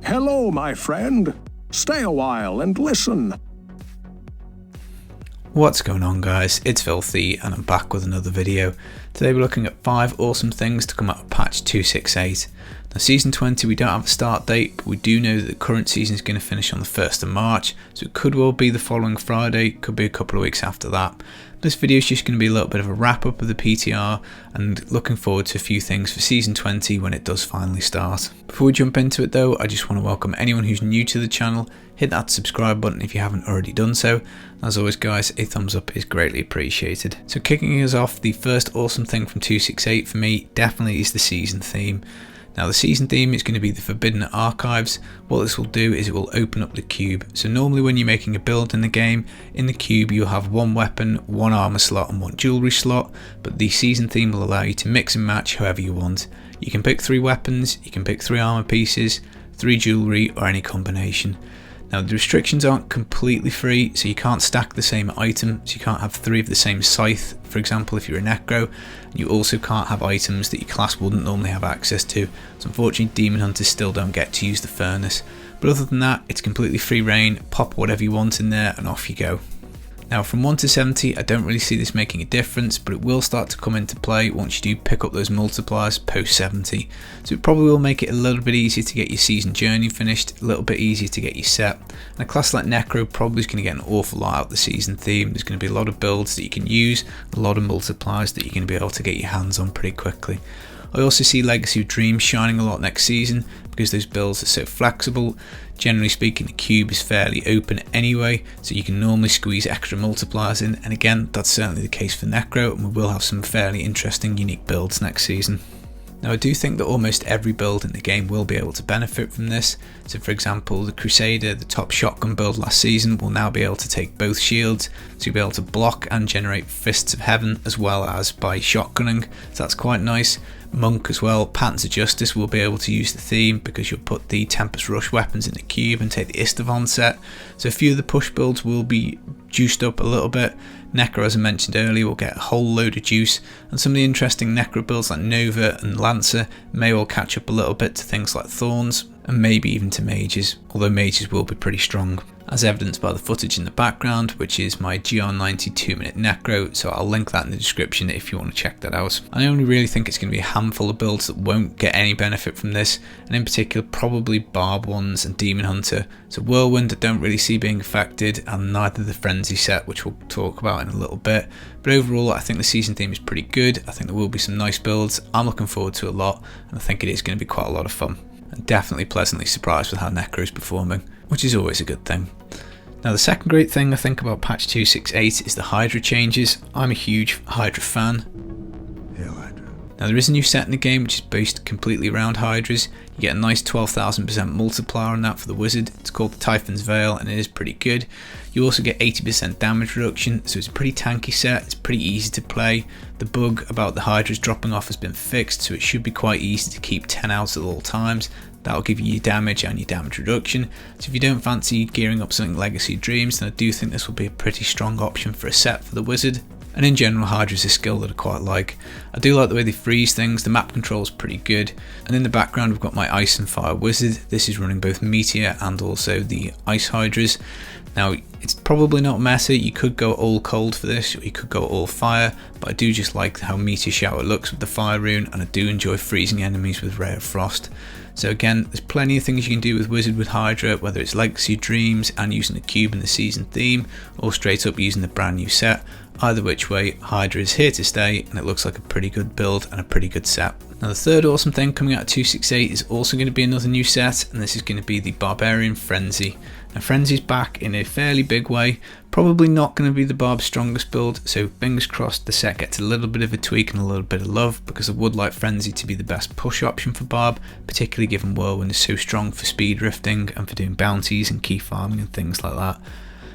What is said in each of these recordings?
Hello, my friend. Stay a while and listen. What's going on, guys? It's Filthy and I'm back with another video. Today we're looking at 5 awesome things to come out of patch 268. Now Season 20 we don't have a start date, but we do know that the current season is going to finish on the 1st of March, so it could well be the following Friday, could be a couple of weeks after that. This video is just going to be a little bit of a wrap up of the PTR and looking forward to a few things for Season 20 when it does finally start. Before we jump into it though, I just want to welcome anyone who's new to the channel. Hit that subscribe button if you haven't already done so. As always guys, a thumbs up is greatly appreciated. So kicking us off, the first awesome thing from 268 for me definitely is the season theme. Now the season theme is going to be the Forbidden Archives. What this will do is it will open up the cube. So normally when you're making a build in the game, in the cube you'll have one weapon, one armor slot and one jewelry slot, but the season theme will allow you to mix and match however you want. You can pick 3 weapons, you can pick 3 armor pieces, 3 jewelry or any combination. Now the restrictions aren't completely free, so you can't stack the same item, so you can't have 3 of the same scythe, for example if you're a necro. You also can't have items that your class wouldn't normally have access to, so unfortunately demon hunters still don't get to use the furnace. But other than that, it's completely free reign, pop whatever you want in there and off you go. Now from 1 to 70 I don't really see this making a difference, but it will start to come into play once you do pick up those multipliers post 70. So it probably will make it a little bit easier to get your season journey finished, a little bit easier to get your set. And a class like Necro probably is going to get an awful lot out of the season theme. There's going to be a lot of builds that you can use, a lot of multipliers that you're going to be able to get your hands on pretty quickly. I also see Legacy of Dreams shining a lot next season because those builds are so flexible. Generally speaking, the cube is fairly open anyway, so you can normally squeeze extra multipliers in, and again that's certainly the case for Necro, and we will have some fairly interesting unique builds next season. Now I do think that almost every build in the game will be able to benefit from this. So for example, the Crusader, the top shotgun build last season, will now be able to take both shields, so you'll be able to block and generate Fists of Heaven as well as by shotgunning, so that's quite nice. Monk as well, Patterns of Justice will be able to use the theme because you'll put the Tempest Rush weapons in the cube and take the Istvan set, so a few of the push builds will be juiced up a little bit. Necro, as I mentioned earlier, will get a whole load of juice, and some of the interesting Necro builds like Nova and Lancer may all catch up a little bit to things like Thorns, and maybe even to Mages, although Mages will be pretty strong, as evidenced by the footage in the background, which is my GR90 2-minute Necro, so I'll link that in the description if you want to check that out. I only really think it's going to be a handful of builds that won't get any benefit from this, and in particular probably Barb ones and Demon Hunter. So Whirlwind I don't really see being affected, and neither the Frenzy set, which we'll talk about in a little bit. But overall I think the season theme is pretty good. I think there will be some nice builds. I'm looking forward to a lot, and I think it is going to be quite a lot of fun. I'm definitely pleasantly surprised with how Necro is performing, which is always a good thing. Now the second great thing I think about patch 268 is the Hydra changes. I'm a huge Hydra fan. Hail Hydra. Now there is a new set in the game which is based completely around Hydras. You get a nice 12,000% multiplier on that for the wizard. It's called the Typhon's Veil and it is pretty good. You also get 80% damage reduction, so it's a pretty tanky set, it's pretty easy to play. The bug about the Hydras dropping off has been fixed, so it should be quite easy to keep 10 out at all times. That'll give you your damage and your damage reduction. So if you don't fancy gearing up something Legacy of Dreams, then I do think this will be a pretty strong option for a set for the wizard. And in general, Hydra is a skill that I quite like. I do like the way they freeze things, the map control is pretty good. And in the background we've got my Ice and Fire Wizard. This is running both Meteor and also the Ice Hydras. Now it's probably not meta, you could go all cold for this or you could go all fire, but I do just like how Meteor Shower looks with the fire rune, and I do enjoy freezing enemies with Ray of Frost. So again, there's plenty of things you can do with Wizard with Hydra, whether it's Legacy Dreams and using the cube in the season theme, or straight up using the brand new set. Either which way, Hydra is here to stay, and it looks like a pretty good build and a pretty good set. Now the third awesome thing coming out of 268 is also going to be another new set, and this is going to be the Barbarian Frenzy. Now Frenzy's back in a fairly big way, probably not going to be the Barb's strongest build, so fingers crossed the set gets a little bit of a tweak and a little bit of love, because I would like Frenzy to be the best push option for Barb, particularly given Whirlwind is so strong for speed drifting and for doing bounties and key farming and things like that.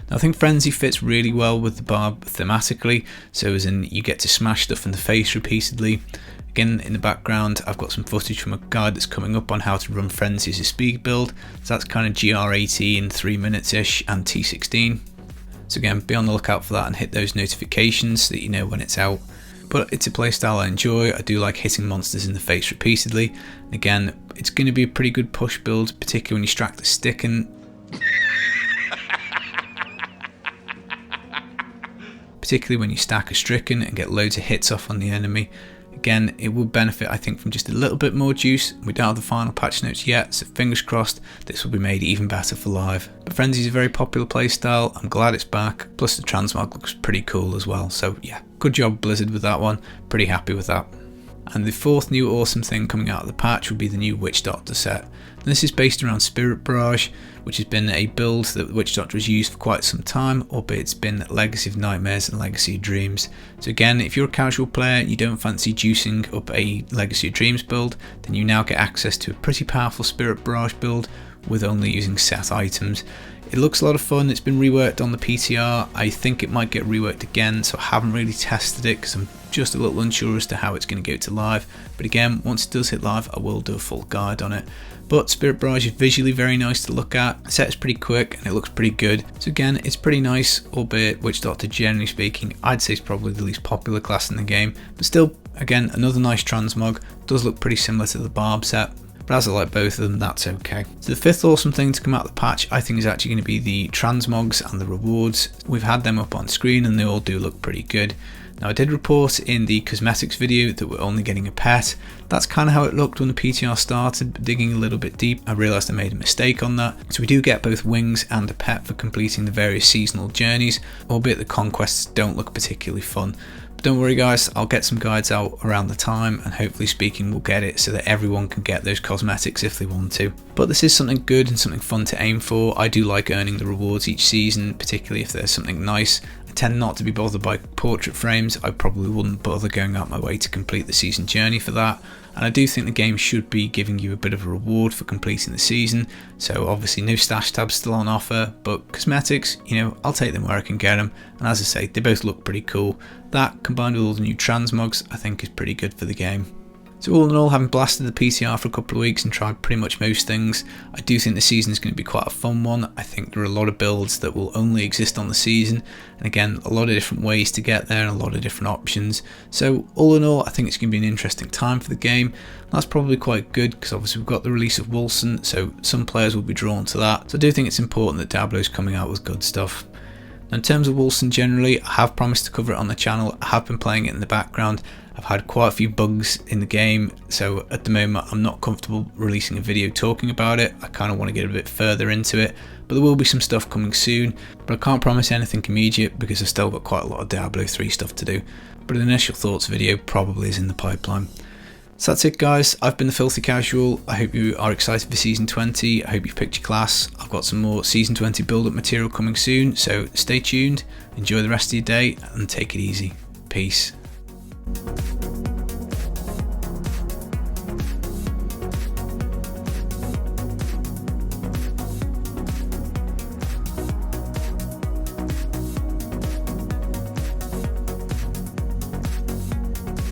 Now I think Frenzy fits really well with the Barb thematically, so as in you get to smash stuff in the face repeatedly. Again, in the background I've got some footage from a guide that's coming up on how to run Frenzy as a speed build, so that's kind of GR18, 3 minutes ish, and T16. So again, be on the lookout for that and hit those notifications so that you know when it's out. but it's a playstyle I enjoy. I do like hitting monsters in the face repeatedly. Again, it's going to be a pretty good push build, particularly when you stack the stick and particularly when you stack a stricken and get loads of hits off on the enemy. Again, it will benefit, I think, from just a little bit more juice. We don't have the final patch notes yet, so fingers crossed this will be made even better for live. But Frenzy is a very popular playstyle. I'm glad it's back. Plus the transmog looks pretty cool as well. So yeah, good job Blizzard with that one. Pretty happy with that. And the fourth new awesome thing coming out of the patch will be the new Witch Doctor set. And this is based around Spirit Barrage, which has been a build that Witch Doctor has used for quite some time, albeit it's been Legacy of Nightmares and Legacy of Dreams. So again, if you're a casual player and you don't fancy juicing up a Legacy of Dreams build, then you now get access to a pretty powerful Spirit Barrage build with only using set items. It looks a lot of fun. It's been reworked on the PTR. I think it might get reworked again, so I haven't really tested it because I'm just a little unsure as to how it's going to go to live. But again, once it does hit live, I will do a full guide on it. But Spirit Barrage is visually very nice to look at. The set is pretty quick and it looks pretty good. So again, it's pretty nice, albeit Witch Doctor, generally speaking, I'd say is probably the least popular class in the game. But still, again, another nice transmog. Does look pretty similar to the Barb set. But as I like both of them, that's okay. So the fifth awesome thing to come out of the patch, I think, is actually going to be the transmogs and the rewards. We've had them up on screen and they all do look pretty good. Now I did report in the cosmetics video that we're only getting a pet. That's kind of how it looked when the PTR started, but digging a little bit deep I realised I made a mistake on that. So we do get both wings and a pet for completing the various seasonal journeys, albeit the conquests don't look particularly fun. Don't worry guys, I'll get some guides out around the time and hopefully speaking we'll get it so that everyone can get those cosmetics if they want to. But this is something good and something fun to aim for. I do like earning the rewards each season, particularly if there's something nice. I tend not to be bothered by portrait frames. I probably wouldn't bother going out my way to complete the season journey for that. And I do think the game should be giving you a bit of a reward for completing the season. So obviously no stash tabs still on offer, but cosmetics, you know, I'll take them where I can get them. And as I say, they both look pretty cool. That combined with all the new transmogs, I think is pretty good for the game. So all in all, having blasted the PTR for a couple of weeks and tried pretty much most things, I do think the season is going to be quite a fun one. I think there are a lot of builds that will only exist on the season, and again, a lot of different ways to get there and a lot of different options. So all in all, I think it's going to be an interesting time for the game. That's probably quite good because obviously we've got the release of Wilson, so some players will be drawn to that. So I do think it's important that Diablo is coming out with good stuff. Now in terms of Wilson generally, I have promised to cover it on the channel. I have been playing it in the background. I've had quite a few bugs in the game, so at the moment I'm not comfortable releasing a video talking about it. I kind of want to get a bit further into it, but there will be some stuff coming soon. But I can't promise anything immediate because I've still got quite a lot of Diablo 3 stuff to do. But an initial thoughts video probably is in the pipeline. So that's it guys, I've been the Filthy Casual. I hope you are excited for Season 20, I hope you've picked your class. I've got some more Season 20 build-up material coming soon, so stay tuned, enjoy the rest of your day and take it easy. Peace.